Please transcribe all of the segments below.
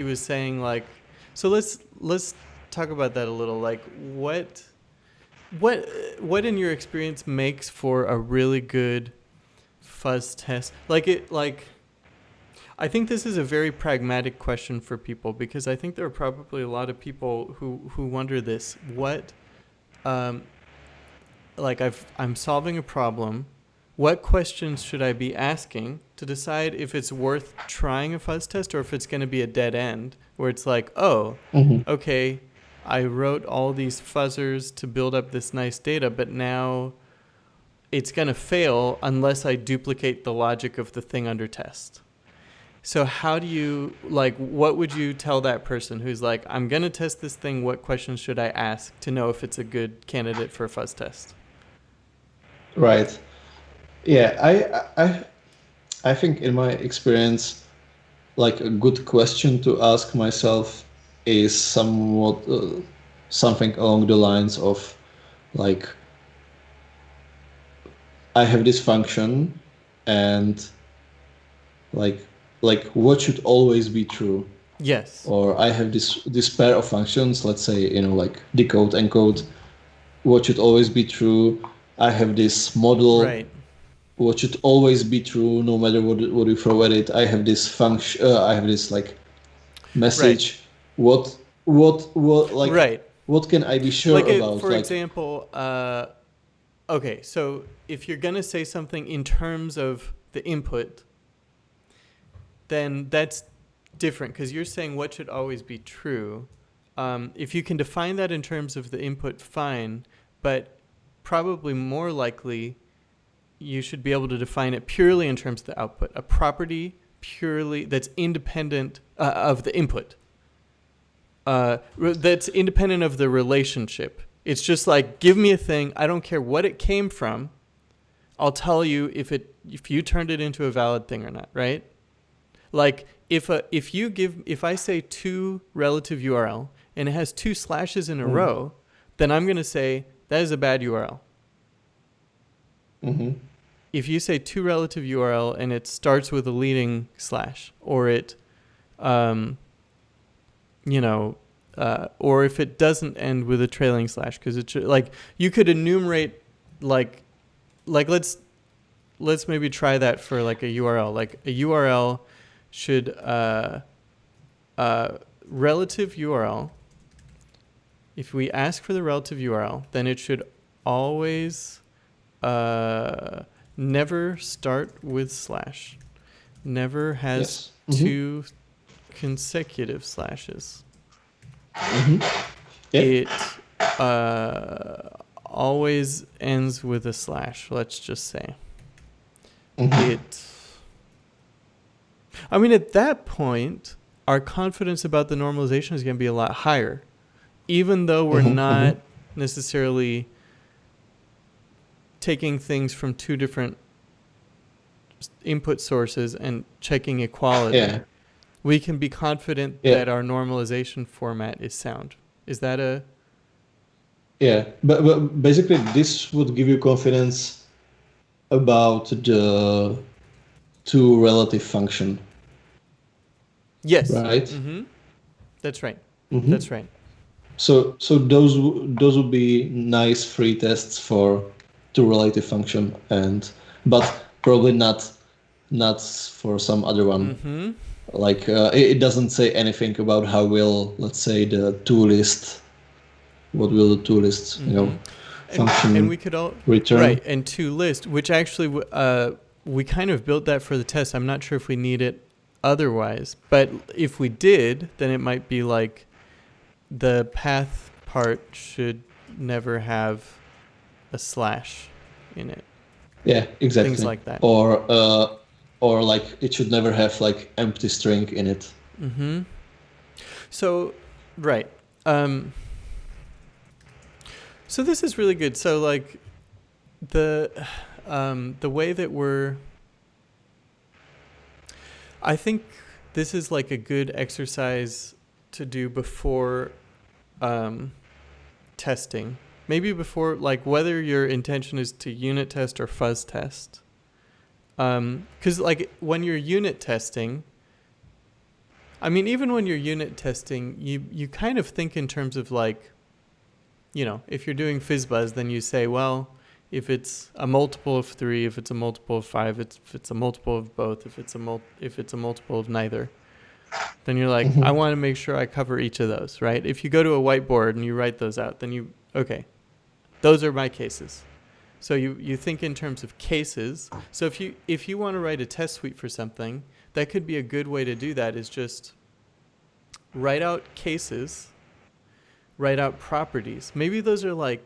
he was saying like, so let's talk about that a little. Like, what what in your experience makes for a really good fuzz test? I think this is a very pragmatic question for people because I think there are probably a lot of people who wonder this. Um, I'm solving a problem. What questions should I be asking to decide if it's worth trying a fuzz test or if it's going to be a dead end where it's like, oh, Hmm. okay, I wrote all these fuzzers to build up this nice data, but now it's going to fail unless I duplicate the logic of the thing under test. So how do you, what would you tell that person who's like, I'm going to test this thing, what questions should I ask to know if it's a good candidate for a fuzz test? Right. Yeah, I think in my experience, like a good question to ask myself is somewhat something along the lines of like I have this function and like what should always be true, Yes. or I have this pair of functions, let's say, like decode encode, what should always be true. I have this model, Right. what should always be true no matter what you throw at it. I have this function, I have this like Right. message. What like Right. what can I be sure about? For Like, example, okay, so if you're going to say something in terms of the input, then that's different because you're saying what should always be true. If you can define that in terms of the input, fine, but probably more likely you should be able to define it purely in terms of the output, a property purely that's independent of the input, that's independent of the relationship. It's just like, give me a thing, I don't care what it came from, I'll tell you if you turned it into a valid thing or not, right? Like if I say to relative URL and it has two slashes in a mm, row, then I'm going to say that is a bad URL. mm-hmm, If you say to relative URL and it starts with a leading slash, or it, or if it doesn't end with a trailing slash, because it's like you could enumerate like let's maybe try that for like a URL. Like a URL should relative URL. If we ask for the relative URL, then it should always never start with slash. Never has yes, mm-hmm, two consecutive slashes. mm-hmm, yeah, It always ends with a slash, let's just say. mm-hmm, At that point, our confidence about the normalization is going to be a lot higher, even though we're mm-hmm, mm-hmm, not necessarily taking things from two different input sources and checking equality. yeah, We can be confident yeah, that our normalization format is sound. Is that a... yeah. But basically, this would give you confidence about the two relative function, Yes. right? Mm-hmm. That's right. Mm-hmm. That's right. So those would be nice free tests for two relative function, but probably not for some other one. Mm-hmm. Like it doesn't say anything about how will, let's say, the toList, what will the toList, Mm-hmm. And we function could all... return. Right. And toList, which actually we kind of built that for the test. I'm not sure if we need it otherwise, but if we did, then it might be like the path part should never have a slash in it. Yeah, exactly. Things like that. Or like it should never have like empty string in it. Mm-hmm. So, right. So this is really good. So like the way that I think this is like a good exercise to do before testing. Maybe before, like whether your intention is to unit test or fuzz test. Because like when you're unit testing, I mean, even when you're unit testing, you kind of think in terms of like, if you're doing FizzBuzz, then you say, well, if it's a multiple of 3, if it's a multiple of 5, if it's a multiple of both, if it's a multiple of neither, then you're like, I want to make sure I cover each of those, right? If you go to a whiteboard and you write those out, then okay, those are my cases. So you think in terms of cases. So if you want to write a test suite for something, that could be a good way to do that, is just write out cases, write out properties. Maybe those are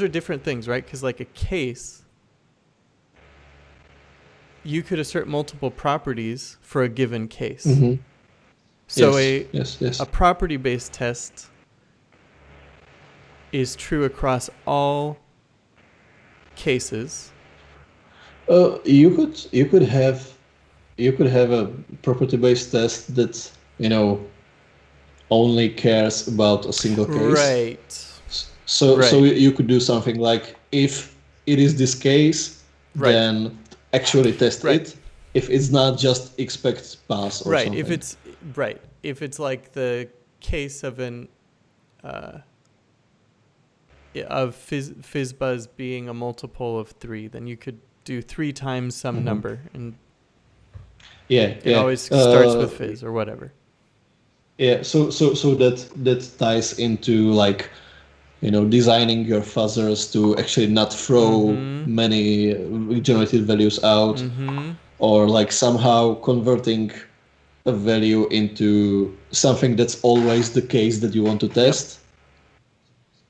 different things, right? Because like a case, you could assert multiple properties for a given case. So a property-based test is true across all cases. You could have a property-based test that only cares about a single case. Right. So you could do something like, if it is this case, then actually test it. If it's not, just expect pass or something. If it's like the case of of FizzBuzz being a multiple of 3, then you could do 3 times some number, and it always starts with Fizz or whatever. Yeah, so that ties into like, designing your fuzzers to actually not throw many generated values out, or like somehow converting a value into something that's always the case that you want to test.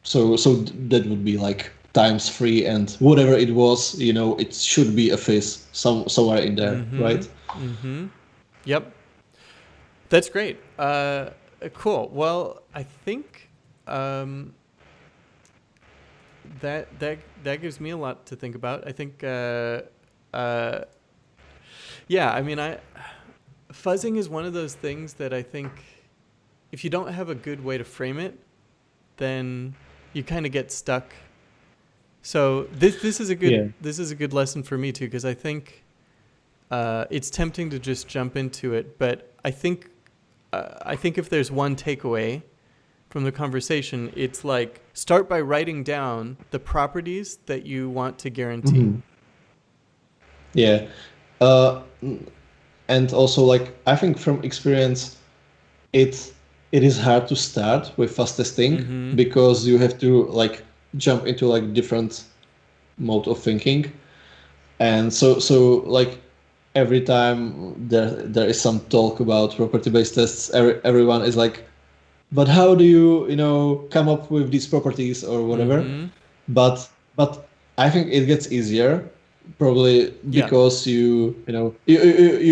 So that would be like times 3, and whatever it was, it should be a fizz somewhere in there, right? Yep. That's great. Cool. Well, I think that gives me a lot to think about. I think fuzzing is one of those things that I think if you don't have a good way to frame it, then you kind of get stuck. So this is a good lesson for me too, because I think it's tempting to just jump into it, but I think if there's one takeaway from the conversation, it's like, start by writing down the properties that you want to guarantee. Yeah. And also, like, I think from experience, it is hard to start with fuzz testing because you have to like jump into like different mode of thinking. And so like every time there is some talk about property-based tests, everyone is like, but how do you come up with these properties or whatever? But I think it gets easier, probably because you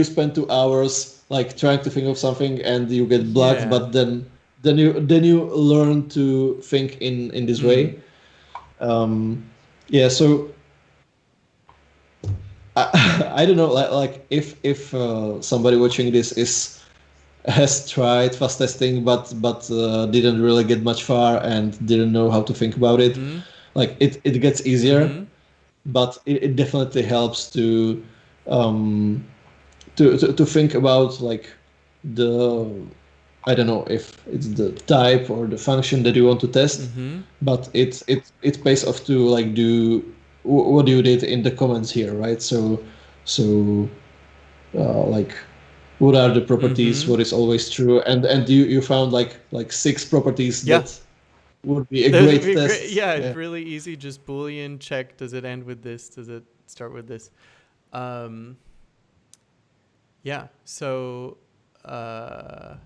spend 2 hours like trying to think of something and you get blocked, but then you learn to think in this way. So I don't know, like if somebody watching this has tried fuzz testing but didn't really get much far and didn't know how to think about it, like it gets easier, but it definitely helps to think about like I don't know if it's the type or the function that you want to test, but it pays off to like do what you did in the comments here, right? So like, what are the properties? What is always true? And you found like 6 properties that would be a great test. It's really easy. Just Boolean check. Does it end with this? Does it start with this? So. I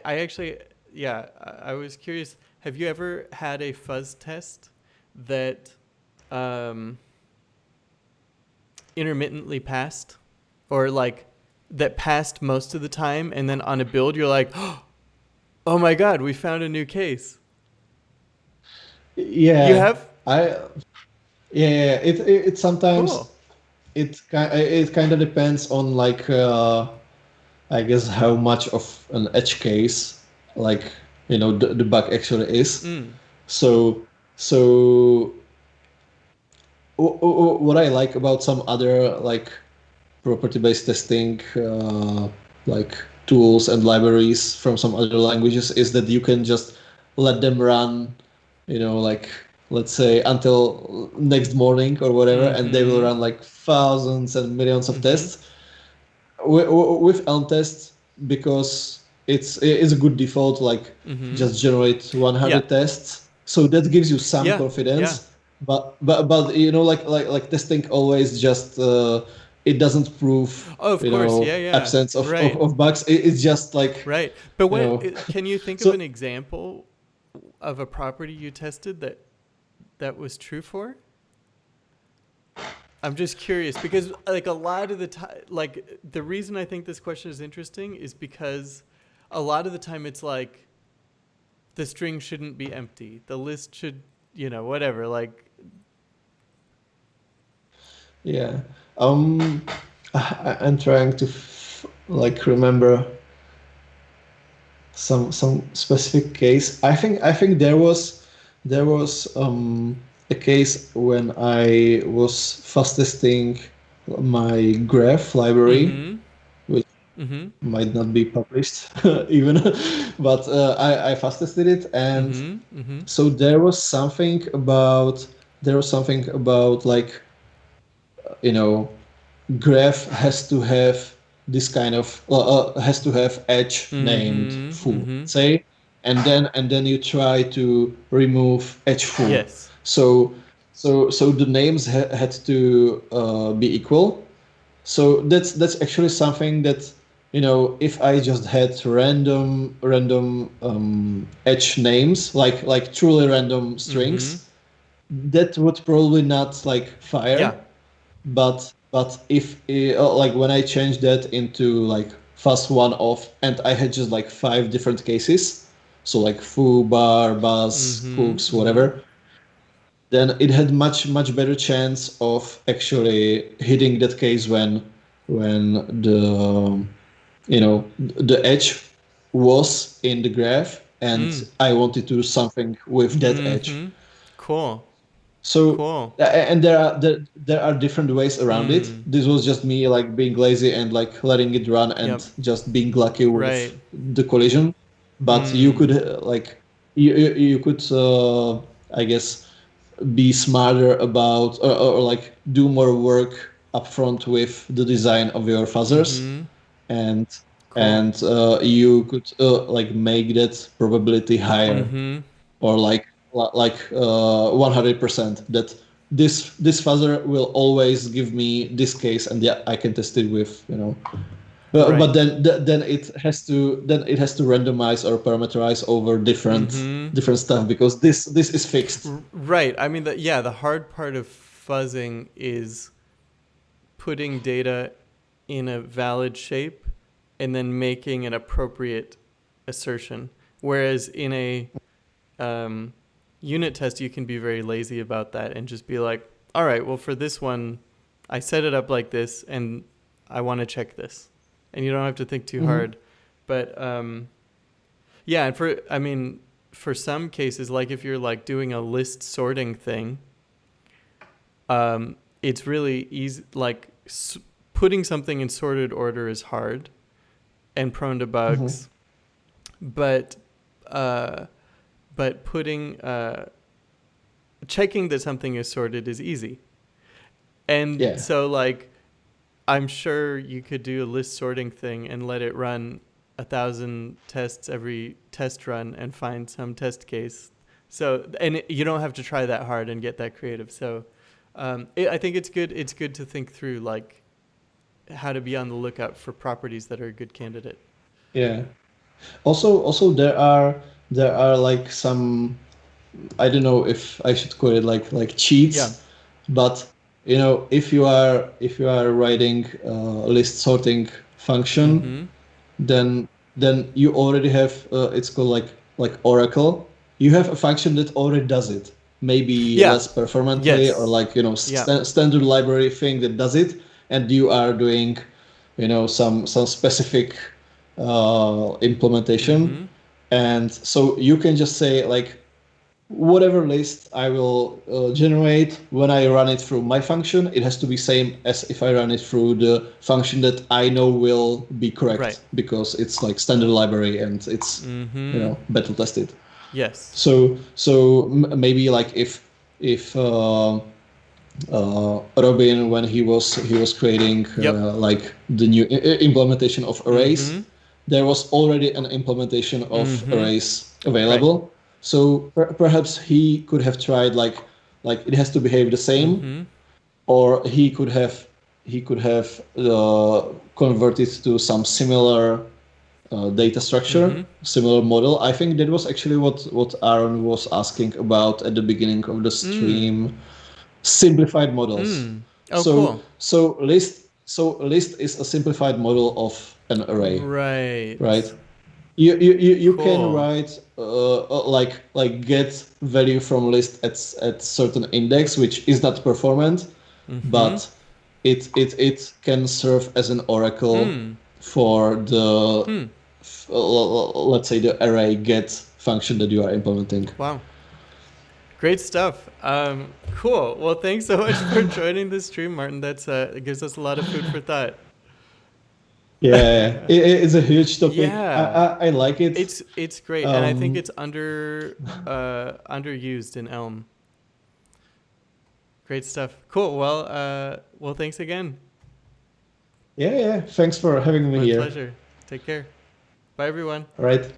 actually, I was curious. Have you ever had a fuzz test that intermittently passed, or like that passed most of the time, and then on a build you're like, oh my god, we found a new case? Yeah, you have? It sometimes cool. It kind of depends on like I guess how much of an edge case like the bug actually is. So what I like about some other like property-based testing like tools and libraries from some other languages is that you can just let them run, like let's say until next morning or whatever, and they will Mm-hmm. run like thousands and millions of Mm-hmm. tests. With Elm tests, because it's a good default, like Mm-hmm. just generate Yeah. 100 tests, so that gives you some Yeah. Yeah. confidence. But like testing always just it doesn't prove Oh, of course. Yeah. Yeah. absence Right. of bugs. It's just like Right. But you know can you think of so an example of a property you tested that was true for? I'm just curious because like a lot of the time, like the reason I think this question is interesting is because a lot of the time it's like the string shouldn't be empty. The list should, whatever. Like, yeah. I'm trying to like remember some specific case. I think there was a case when I was fast testing my graph library, mm-hmm, which mm-hmm, might not be published even, but I fast tested it, and mm-hmm, mm-hmm, so there was something about like you know graph has to have this kind of has to have edge named mm-hmm, foo, mm-hmm. say, and then you try to remove edge foo. Yes. So the names had to be equal. So that's actually something that if I just had random edge names, like truly random Mm-hmm. strings, that would probably not like Yeah. fire. But if like when I changed that into like fast one off, and I had just like 5 different cases, so like foo, bar, buzz, Mm-hmm, hooks, mm-hmm. whatever, then it had much better chance of actually hitting that case when the edge was in the graph, and Mm. I wanted to do something with that edge. Mm-hmm. Cool. So Cool. and there are different ways around it. Mm. This was just me like being lazy and like letting it run Yep. and just being lucky with Right. the collision. But you Mm. could like you could I guess be smarter about or like do more work upfront with the design of your fuzzers, Mm-hmm. and Cool. you could like make that probability higher, Mm-hmm. or like 100% that this fuzzer will always give me this case, and yeah, I can test it with but Right. then it has to randomize or parameterize over different Mm-hmm. different stuff, because this is fixed. Right. I mean, the hard part of fuzzing is putting data in a valid shape and then making an appropriate assertion. Whereas in a unit test, you can be very lazy about that and just be like, all right, well, for this one, I set it up like this and I want to check this. And you don't have to think too Mhm. hard. But yeah, and for some cases, like if you're like doing a list sorting thing, it's really easy. Like putting something in sorted order is hard and prone to Mhm. bugs, but putting checking that something is sorted is easy. And Yeah. so like I'm sure you could do a list sorting thing and let it run 1,000 tests every test run and find some test case. So you don't have to try that hard and get that creative. So I think it's good. It's good to think through like how to be on the lookout for properties that are a good candidate. Yeah. Also there are like some, I don't know if I should call it like Yeah. cheats, but if you are writing a list sorting function, Mm-hmm. then you already have it's called like Oracle. You have a function that already does it, maybe Yeah. less performantly, or Yes. like Yeah. standard library thing that does it, and you are doing some specific implementation, Mm-hmm. and so you can just say like whatever list I will generate, when I run it through my function, it has to be same as if I run it through the function that I know will be correct, Right. because it's like standard library and it's battle tested. Yes. So maybe like if Robin, when he was creating like the new implementation of arrays, there was already an implementation of arrays available. Right. So perhaps he could have tried like it has to behave the same, or he could have converted to some similar data structure, similar model. I think that was actually what Aaron was asking about at the beginning of the stream. Simplified models. Oh, cool. So list is a simplified model of an array. Right. Right. You Cool. can write like get value from list at certain index, which is not performant, but it can serve as an oracle for the let's say the array get function that you are implementing. Wow. Great stuff. Cool. Well, thanks so much for joining the stream, Martin. That's it gives us a lot of food for thought. Yeah, it's a huge topic. Yeah. I like it. It's great, and I think it's underused in Elm. Great stuff. Cool. Well, thanks again. Yeah. Thanks for having me My here. pleasure. Take care. Bye, everyone. All right.